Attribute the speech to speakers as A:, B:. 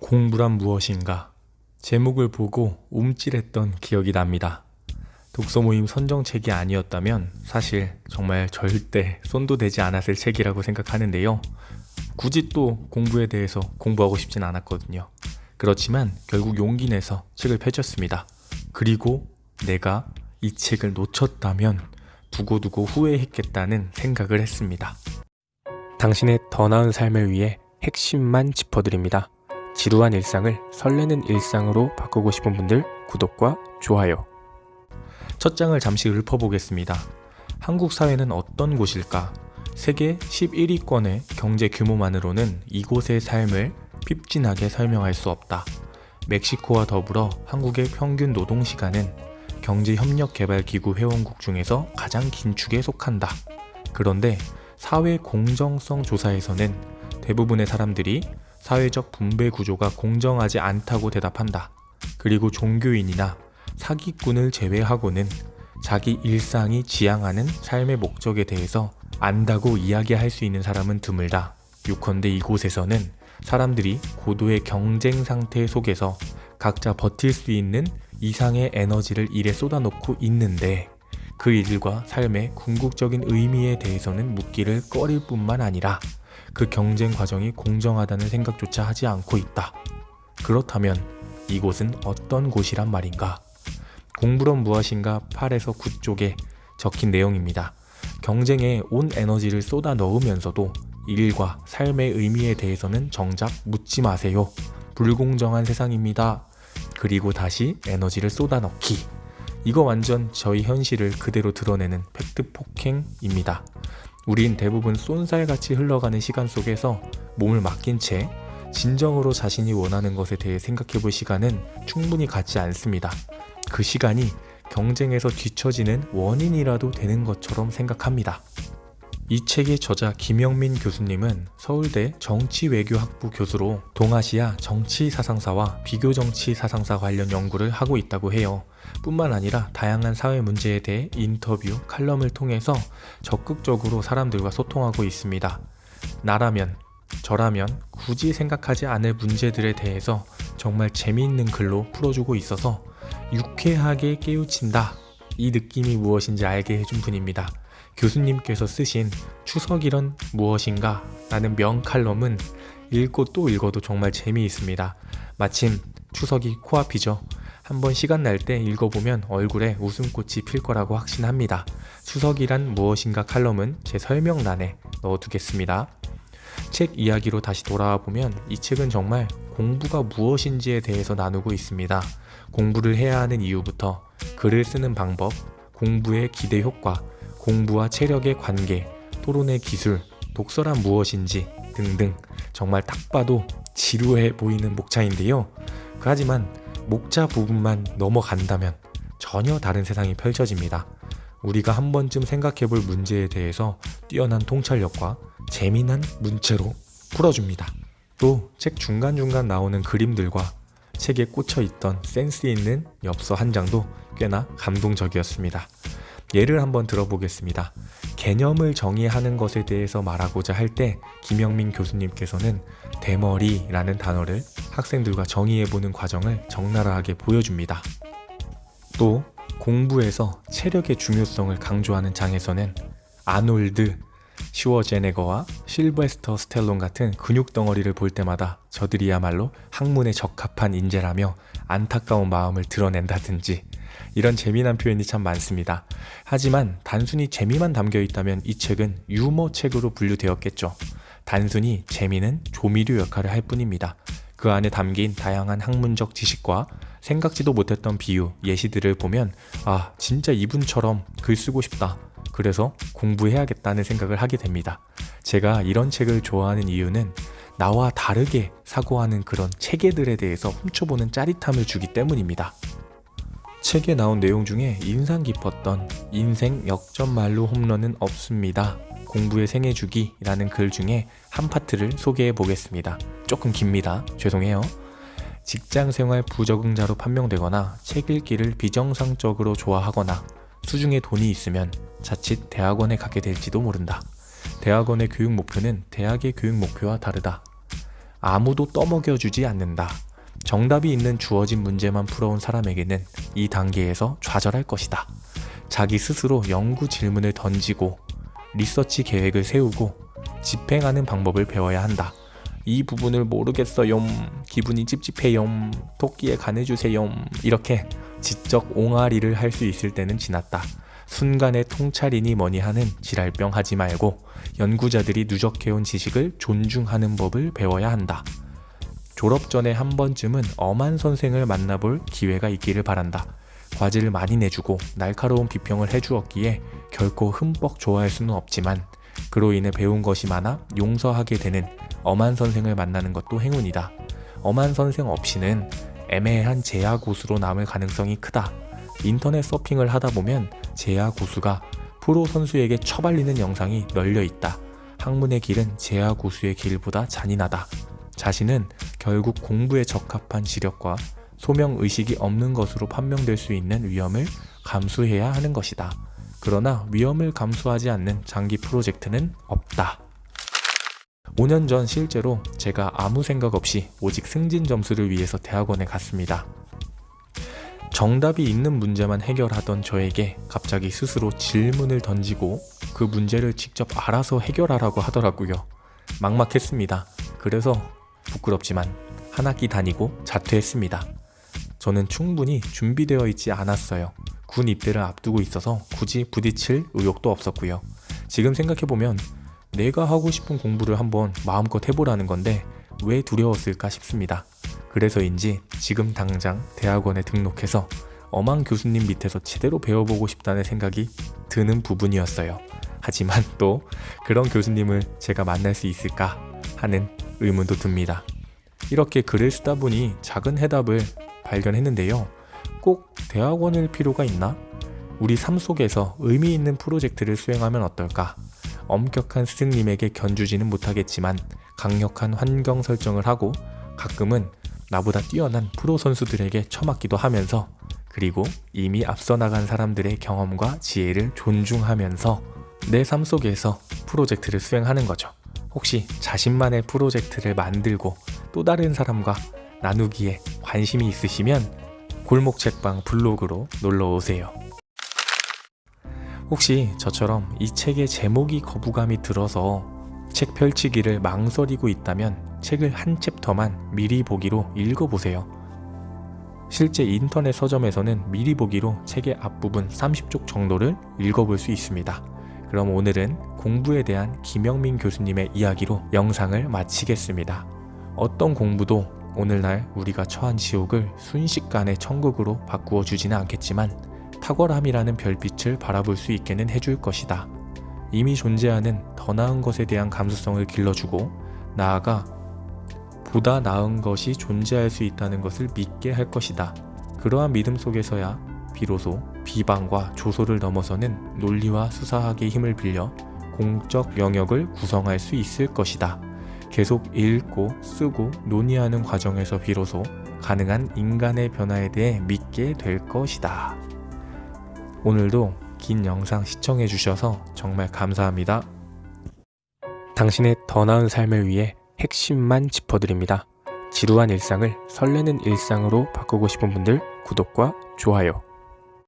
A: 공부란 무엇인가? 제목을 보고 움찔했던 기억이 납니다. 독서 모임 선정책이 아니었다면 사실 정말 절대 손도 대지 않았을 책이라고 생각하는데요. 굳이 또 공부에 대해서 공부하고 싶진 않았거든요. 그렇지만 결국 용기 내서 책을 펼쳤습니다. 그리고 내가 이 책을 놓쳤다면 두고두고 후회했겠다는 생각을 했습니다. 당신의 더 나은 삶을 위해 핵심만 짚어드립니다. 지루한 일상을 설레는 일상으로 바꾸고 싶은 분들 구독과 좋아요. 첫 장을 잠시 읊어보겠습니다. 한국 사회는 어떤 곳일까? 세계 11위권의 경제 규모만으로는 이곳의 삶을 핍진하게 설명할 수 없다. 멕시코와 더불어 한국의 평균 노동시간은 경제협력개발기구 회원국 중에서 가장 긴 축에 속한다. 그런데 사회 공정성 조사에서는 대부분의 사람들이 사회적 분배 구조가 공정하지 않다고 대답한다. 그리고 종교인이나 사기꾼을 제외하고는 자기 일상이 지향하는 삶의 목적에 대해서 안다고 이야기할 수 있는 사람은 드물다. 요컨대 이곳에서는 사람들이 고도의 경쟁 상태 속에서 각자 버틸 수 있는 이상의 에너지를 일에 쏟아놓고 있는데 그 일과 삶의 궁극적인 의미에 대해서는 묻기를 꺼릴 뿐만 아니라 그 경쟁 과정이 공정하다는 생각조차 하지 않고 있다. 그렇다면 이곳은 어떤 곳이란 말인가? 공부론 무엇인가 8에서 9쪽에 적힌 내용입니다. 경쟁에 온 에너지를 쏟아 넣으면서도 일과 삶의 의미에 대해서는 정작 묻지 마세요. 불공정한 세상입니다. 그리고 다시 에너지를 쏟아 넣기. 이거 완전 저희 현실을 그대로 드러내는 팩트 폭행입니다. 우린 대부분 쏜살같이 흘러가는 시간 속에서 몸을 맡긴 채 진정으로 자신이 원하는 것에 대해 생각해볼 시간은 충분히 갖지 않습니다. 그 시간이 경쟁에서 뒤처지는 원인이라도 되는 것처럼 생각합니다. 이 책의 저자 김영민 교수님은 서울대 정치외교학부 교수로 동아시아 정치사상사와 비교정치사상사 관련 연구를 하고 있다고 해요. 뿐만 아니라 다양한 사회 문제에 대해 인터뷰, 칼럼을 통해서 적극적으로 사람들과 소통하고 있습니다. 나라면, 저라면 굳이 생각하지 않을 문제들에 대해서 정말 재미있는 글로 풀어주고 있어서 유쾌하게 깨우친다. 이 느낌이 무엇인지 알게 해준 분입니다. 교수님께서 쓰신 추석이란 무엇인가? 라는 명칼럼은 읽고 또 읽어도 정말 재미있습니다. 마침 추석이 코앞이죠. 한번 시간 날 때 읽어보면 얼굴에 웃음꽃이 필 거라고 확신합니다. 추석이란 무엇인가 칼럼은 제 설명란에 넣어두겠습니다. 책 이야기로 다시 돌아와 보면 이 책은 정말 공부가 무엇인지에 대해서 나누고 있습니다. 공부를 해야 하는 이유부터 글을 쓰는 방법, 공부의 기대 효과, 공부와 체력의 관계, 토론의 기술, 독서란 무엇인지 등등 정말 딱 봐도 지루해 보이는 목차인데요. 하지만 목차 부분만 넘어간다면 전혀 다른 세상이 펼쳐집니다. 우리가 한 번쯤 생각해볼 문제에 대해서 뛰어난 통찰력과 재미난 문체로 풀어줍니다. 또 책 중간중간 나오는 그림들과 책에 꽂혀있던 센스 있는 엽서 한 장도 꽤나 감동적이었습니다. 예를 한번 들어보겠습니다. 개념을 정의하는 것에 대해서 말하고자 할 때 김영민 교수님께서는 대머리라는 단어를 학생들과 정의해보는 과정을 적나라하게 보여줍니다. 또 공부에서 체력의 중요성을 강조하는 장에서는 아놀드 슈워제네거와 실베스터 스텔론 같은 근육 덩어리를 볼 때마다 저들이야말로 학문에 적합한 인재라며 안타까운 마음을 드러낸다든지 이런 재미난 표현이 참 많습니다. 하지만 단순히 재미만 담겨 있다면 이 책은 유머 책으로 분류되었겠죠. 단순히 재미는 조미료 역할을 할 뿐입니다. 그 안에 담긴 다양한 학문적 지식과 생각지도 못했던 비유, 예시들을 보면 아, 진짜 이분처럼 글 쓰고 싶다. 그래서 공부해야겠다는 생각을 하게 됩니다. 제가 이런 책을 좋아하는 이유는 나와 다르게 사고하는 그런 체계들에 대해서 훔쳐보는 짜릿함을 주기 때문입니다. 책에 나온 내용 중에 인상 깊었던 인생 역전말로 홈런은 없습니다. 공부의 생애주기라는 글 중에 한 파트를 소개해 보겠습니다. 조금 깁니다. 죄송해요. 직장생활 부적응자로 판명되거나 책 읽기를 비정상적으로 좋아하거나 수중에 돈이 있으면 자칫 대학원에 가게 될지도 모른다. 대학원의 교육 목표는 대학의 교육 목표와 다르다. 아무도 떠먹여주지 않는다. 정답이 있는 주어진 문제만 풀어온 사람에게는 이 단계에서 좌절할 것이다. 자기 스스로 연구 질문을 던지고 리서치 계획을 세우고 집행하는 방법을 배워야 한다. 이 부분을 모르겠어요. 기분이 찝찝해요. 토끼에 간해주세요. 이렇게 지적 옹알이를 할 수 있을 때는 지났다. 순간의 통찰이니 뭐니 하는 지랄병 하지 말고 연구자들이 누적해온 지식을 존중하는 법을 배워야 한다. 졸업 전에 한 번쯤은 엄한 선생을 만나볼 기회가 있기를 바란다. 과제를 많이 내주고 날카로운 비평을 해주었기에 결코 흠뻑 좋아할 수는 없지만 그로 인해 배운 것이 많아 용서하게 되는 엄한 선생을 만나는 것도 행운이다. 엄한 선생 없이는 애매한 재야 고수로 남을 가능성이 크다. 인터넷 서핑을 하다 보면 재야 고수가 프로 선수에게 처발리는 영상이 널려 있다. 학문의 길은 재야 고수의 길보다 잔인하다. 자신은 결국 공부에 적합한 지력과 소명의식이 없는 것으로 판명될 수 있는 위험을 감수해야 하는 것이다. 그러나 위험을 감수하지 않는 장기 프로젝트는 없다. 5년 전 실제로 제가 아무 생각 없이 오직 승진 점수를 위해서 대학원에 갔습니다. 정답이 있는 문제만 해결하던 저에게 갑자기 스스로 질문을 던지고 그 문제를 직접 알아서 해결하라고 하더라고요. 막막했습니다. 그래서 부끄럽지만 한 학기 다니고 자퇴했습니다. 저는 충분히 준비되어 있지 않았어요. 군 입대를 앞두고 있어서 굳이 부딪힐 의욕도 없었고요. 지금 생각해보면 내가 하고 싶은 공부를 한번 마음껏 해보라는 건데 왜 두려웠을까 싶습니다. 그래서인지 지금 당장 대학원에 등록해서 엄한 교수님 밑에서 제대로 배워보고 싶다는 생각이 드는 부분이었어요. 하지만 또 그런 교수님을 제가 만날 수 있을까 하는 의문도 듭니다. 이렇게 글을 쓰다 보니 작은 해답을 발견했는데요. 꼭 대학원일 필요가 있나? 우리 삶 속에서 의미 있는 프로젝트를 수행하면 어떨까? 엄격한 스승님에게 견주지는 못하겠지만 강력한 환경 설정을 하고 가끔은 나보다 뛰어난 프로 선수들에게 처맞기도 하면서 그리고 이미 앞서 나간 사람들의 경험과 지혜를 존중하면서 내 삶 속에서 프로젝트를 수행하는 거죠. 혹시 자신만의 프로젝트를 만들고 또 다른 사람과 나누기에 관심이 있으시면 골목책방 블로그로 놀러오세요. 혹시 저처럼 이 책의 제목이 거부감이 들어서 책 펼치기를 망설이고 있다면 책을 한 챕터만 미리 보기로 읽어보세요. 실제 인터넷 서점에서는 미리 보기로 책의 앞부분 30쪽 정도를 읽어볼 수 있습니다. 그럼 오늘은 공부에 대한 김영민 교수님의 이야기로 영상을 마치겠습니다. 어떤 공부도 오늘날 우리가 처한 지옥을 순식간에 천국으로 바꾸어 주지는 않겠지만 탁월함이라는 별빛을 바라볼 수 있게는 해줄 것이다. 이미 존재하는 더 나은 것에 대한 감수성을 길러주고 나아가 보다 나은 것이 존재할 수 있다는 것을 믿게 할 것이다. 그러한 믿음 속에서야 비로소 비방과 조소를 넘어서는 논리와 수사학의 힘을 빌려 공적 영역을 구성할 수 있을 것이다. 계속 읽고 쓰고 논의하는 과정에서 비로소 가능한 인간의 변화에 대해 믿게 될 것이다. 오늘도 긴 영상 시청해 주셔서 정말 감사합니다. 당신의 더 나은 삶을 위해 핵심만 짚어드립니다. 지루한 일상을 설레는 일상으로 바꾸고 싶은 분들 구독과 좋아요